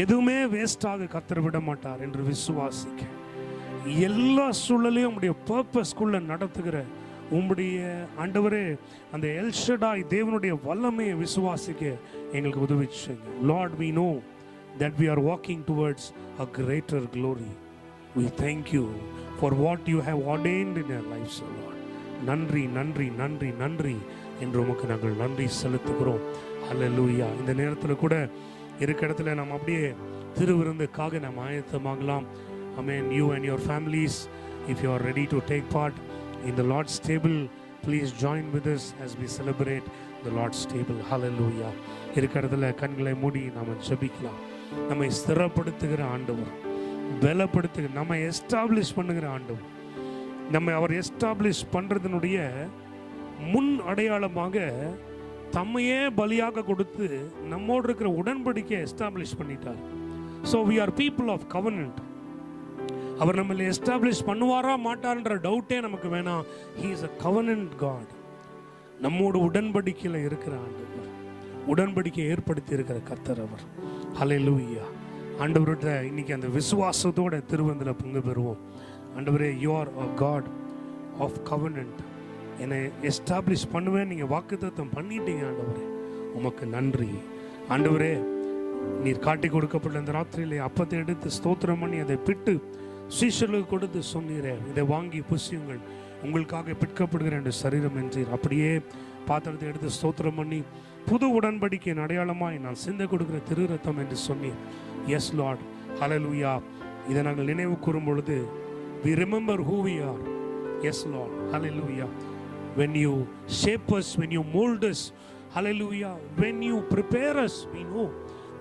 எதுவுமே வேஸ்டாக கர்த்தர் விட மாட்டார் என்று விசுவாசிக்க, எல்லா சூழலையும் உம்முடைய பர்பஸ்க்குள்ள நடத்துகிற உம்முடைய ஆண்டவரே அந்த எல்ஷடாய் தேவனுடைய வல்லமையை விசுவாசிக்க எங்களுக்கு உதவி செய்யுங்க. Lord, we know that we are walking towards a greater glory. We thank you for what you have ordained in our lives, O Lord. நன்றி நன்றி நன்றி நன்றி என்று உமக்கு நாங்கள் நன்றி செலுத்துகிறோம். ஹல்லேலூயா. இந்த நேரத்தில் கூட இருக்க இடத்துல நாம் அப்படியே திருவிருந்துக்காக நாம் ஆயத்தமாகலாம். Amen. You and your families, if you are ready to take part in the Lord's table, please join with us as we celebrate the Lord's table. Hallelujah. இருக்க இடத்துல கண்களை மூடி நாம் ஜெபிக்கலாம். நம்மை ஸ்திரப்படுத்துகிற ஆண்டவர், பலப்படுத்துகிற, நம்மை எஸ்டாப்ளிஷ் பண்ணுகிற ஆண்டவர், நம்மை அவர் எஸ்டாப்ளிஷ் பண்றதனுடைய முன் அடையாளமாக தம்மையே பலியாக கொடுத்து நம்மோடு இருக்கிற உடன்படிக்கையை எஸ்டாப்ளிஷ் பண்ணிட்டார். So we are people of covenant. அவர் நம்மளை எஸ்டாப்ளிஷ் பண்ணுவாரா மாட்டார்ன்ற டவுட்டே நமக்கு வேணாம். He is a covenant God. நம்மோடு உடன்படிக்கையில் இருக்கிற ஆண்டவர், உடன்படிக்கையை ஏற்படுத்தி இருக்கிற கர்த்தர் அவர். ஹல்லேலூயா. ஆண்டவர்கிட்ட இன்னைக்கு அந்த விசுவாசத்தோட திருவந்தில் பங்கு பெறுவோம். ஆண்டவரே, you are a God of covenant. என்னை எஸ்டாப்ளிஷ் பண்ணுவேன் நீங்கள் வாக்குத்தத்தம் பண்ணிட்டீங்க ஆண்டவரே, உமக்கு நன்றி. ஆண்டவரே, நீர் காட்டி கொடுக்கப்பட்ட இந்த ராத்திரியிலே அப்பத்தை எடுத்து ஸ்தோத்திரம் பண்ணி அதை பிட்டு சீஷர்களுக்கு கொடுத்து சொன்னீரே, இதை வாங்கி புசியுங்கள், உங்களுக்காக பிற்கப்படுகிற என்று சரீரம் என்றீர். அப்படியே பாத்திரத்தை எடுத்து ஸ்தோத்திரம் பண்ணி புது உடன்படிக்கையின் அடையாளமாய் நான் சிந்த கொடுக்கிற திரு ரத்தம் என்று சொன்னீர். Yes Lord. ஹல்லேலூயா. இதை நாங்கள் நினைவு கூறும் பொழுது we remember who we are. Yes Lord. Hallelujah. When you shape us, when you mold us, hallelujah, when you prepare us, we know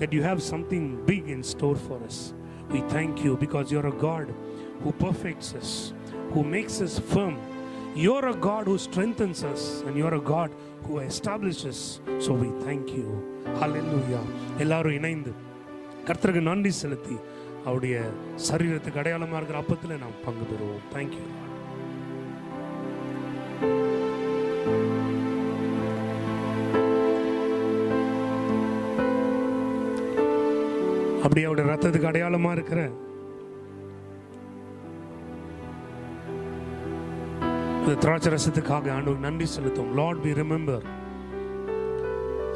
that you have something big in store for us. We thank you because you're a God who perfects us, who makes us firm. You're a God who strengthens us, and you're a God who establishes. So we thank you. Hallelujah. எல்லாரும் இணைந்து கர்த்தருக்கு நன்றி செலுத்தி அவருடைய சரீரத்துக்கு அடையாளமாக இருக்கிற அப்பத்தில் நாம் பங்கு பெறுவோம். தேங்க்யூ. அப்படியே அவருடைய ரத்தத்துக்கு அடையாளமா இருக்கிற திராட்சை ரசத்துக்காக ஆண்டவருக்கு நன்றி செலுத்தும். Lord, we remember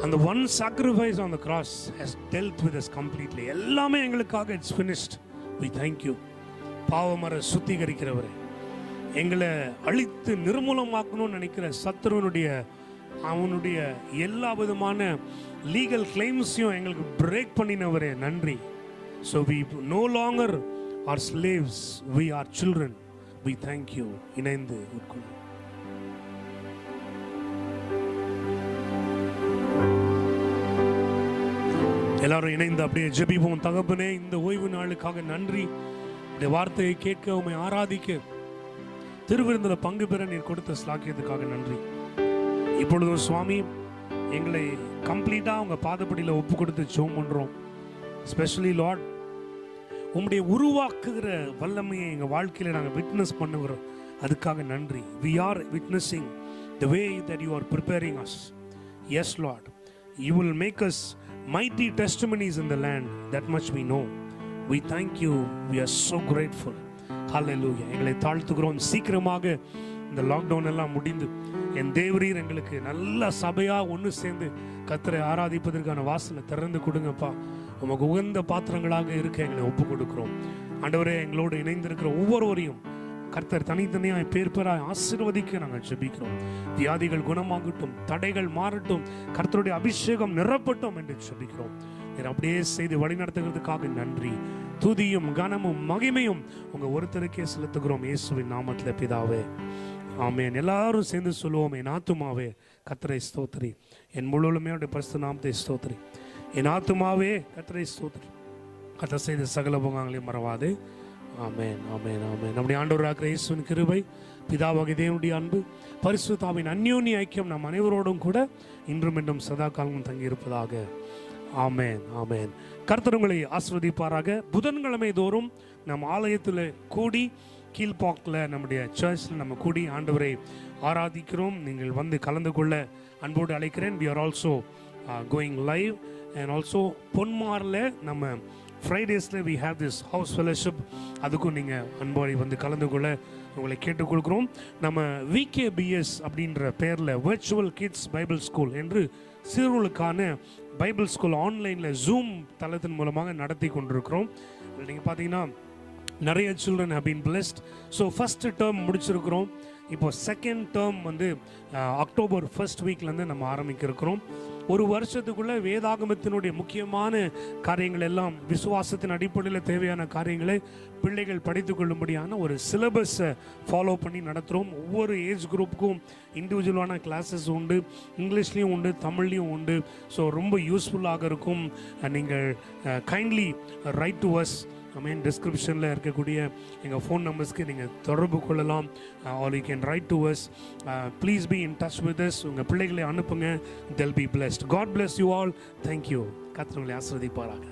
and the one sacrifice on the cross has dealt with us completely. எல்லாமே எங்களுக்காக it's finished. We thank you. பாவமர சுத்திகரிக்கிறவரே, எங்களை அழித்து நிர்மூலமாக்கணும்னு நினைக்கிற சத்துருவனுடைய அவனுடைய எல்லா விதமான லீகல் கிளைம்ஸையும் எங்களுக்கு பிரேக் பண்ணினவரே நன்றி. So we no longer are slaves, we are children. We thank you. இணைந்து உட்கொள்ளும். எல்லாரும் இணைந்து அப்படியே ஜெபிப்போம். தகப்பனே, இந்த ஓய்வு நாளுக்காக நன்றி. இந்த வார்த்தையை கேட்க, உம்மை ஆராதிக்க, திருவிருந்தில பங்கு பெற நீர் கொடுத்த ஸ்லாக்கியத்துக்காக நன்றி. இப்பொழுதும் சுவாமி, எங்களை கம்ப்ளீட்டா உங்க பாதப்படியில் ஒப்பு கொடுத்து ஜெபம் பண்றோம். ஸ்பெஷலி லார்ட், உம்முடைய உருவாக்குகிற வல்லமையை எங்க வாழ்க்கையில நாங்கள் விட்னஸ் பண்ணுகிறோம். அதுக்காக நன்றி. We are witnessing the way that you are preparing us. Yes Lord, you will make us mighty testimonies in the land. That much we know. We thank you. We are so grateful. Hallelujah. எங்களை தாழ்த்துகிறோம். சீக்கிரமாக இந்த lockdown எல்லாம் முடிந்து என் தேவரீர் எங்களுக்கு நல்ல சபையா ஒன்று சேர்ந்து கர்த்தரை ஆராதிப்பதற்கான வாசலை திறந்து கொடுங்கப்பா. உமக்கு உகந்த பாத்திரங்களாக இருக்க எங்களை ஒப்பு கொடுக்கிறோம். ஆண்டவரே, எங்களோடு இணைந்திருக்கிற ஒவ்வொருவரையும் கர்த்தர் தனித்தனியாய் பேர் பேராய் ஆசீர்வதிக்க நாங்கள் ஜெபிக்கிறோம். வியாதிகள் குணமாகட்டும், தடைகள் மாறட்டும், கர்த்தருடைய அபிஷேகம் நிரப்பட்டும் என்று ஜெபிக்கிறோம். அப்படியே செய்து வழிநடத்துகிறதுக்காக நன்றி. துதியும் கனமும் மகிமையும் உங்க ஒருத்தருக்கே செலுத்துகிறோம் இயேசுவின் நாமத்தில் பிதாவே, ஆமென். எல்லாரும் சேர்ந்து சொல்லுவோம். என் ஆத்துமாவே கர்த்தரை ஸ்தோத்திரி, என் முழுவதுமே பரிசுத்த நாமத்தை ஸ்தோத்திரி. என் ஆத்துமாவே கர்த்தரை ஸ்தோத்திரி, கர்த்தர் செய்த சகல உபகாரங்களையும் மறவாதே. ஆமென், ஆமென், ஆமென். நம்முடைய ஆண்டவராகிய இயேசுவின் கிருபை, பிதாவாகிய தேவனுடைய அன்பு, பரிசுத்தாவின் அந்யோன்ய ஐக்கியம் நம் அனைவரோடும் கூட இன்றும் என்றும் சதா காலமும் தங்கியிருப்பதாக. ஆமென், ஆமென். கர்த்தர் உங்களை ஆசீர்வதிப்பாராக. புதன்கிழமை தோறும் நம் ஆலயத்தில் கூடி, கீழ்பாக்கில் நம்முடைய சர்ச்சில் நம்ம கூடி ஆண்டவரை ஆராதிக்கிறோம். நீங்கள் வந்து கலந்து கொள்ள அன்போடு அழைக்கிறேன். we are also going live and also பொன்மாரில் நம்ம ஃப்ரைடேஸில் we have this house fellowship. அதுக்கும் நீங்கள் அன்போடு வந்து கலந்து கொள்ள உங்களை கேட்டுக்கொள்கிறோம். நம்ம VKBS அப்படின்ற பேரில் வர்ச்சுவல் கிட்ஸ் பைபிள் ஸ்கூல் என்று சிறுவர்களுக்கான பைபிள் ஸ்கூல் ஆன்லைனில் ஜூம் தளத்தின் மூலமாக நடத்தி கொண்டிருக்கிறோம். நீங்கள் பார்த்தீங்கன்னா நிறைய children have been blessed. So first term முடிச்சிருக்கிறோம். இப்போ செகண்ட் டேர்ம் வந்து அக்டோபர் ஃபர்ஸ்ட் வீக்லேருந்து நம்ம ஆரம்பிக்க இருக்கிறோம். ஒரு வருஷத்துக்குள்ளே வேதாகமத்தினுடைய முக்கியமான காரியங்கள் எல்லாம், விசுவாசத்தின் அடிப்படையில் தேவையான காரியங்களை பிள்ளைகள் படித்து கொள்ளும்படியான ஒரு சிலபஸை ஃபாலோ பண்ணி நடத்துகிறோம். ஒவ்வொரு ஏஜ் குரூப்புக்கும் இண்டிவிஜுவலான கிளாஸஸ் உண்டு, இங்கிலீஷ்லேயும் உண்டு, தமிழ்லேயும் உண்டு. ஸோ ரொம்ப யூஸ்ஃபுல்லாக இருக்கும். நீங்கள் கைண்ட்லி ரைட் டு அஸ். டிஸ்கிரிப்ஷனில் இருக்கக்கூடிய எங்கள் ஃபோன் நம்பர்ஸ்க்கு நீங்கள் தொடர்பு கொள்ளலாம். Are you can write to us. Please be in touch with us. உங்கள் பிள்ளைகளை அனுப்புங்க. they'll be blessed. God bless you all. Thank you. கர்த்தர் உங்களை ஆசீர்வதிப்பாராக.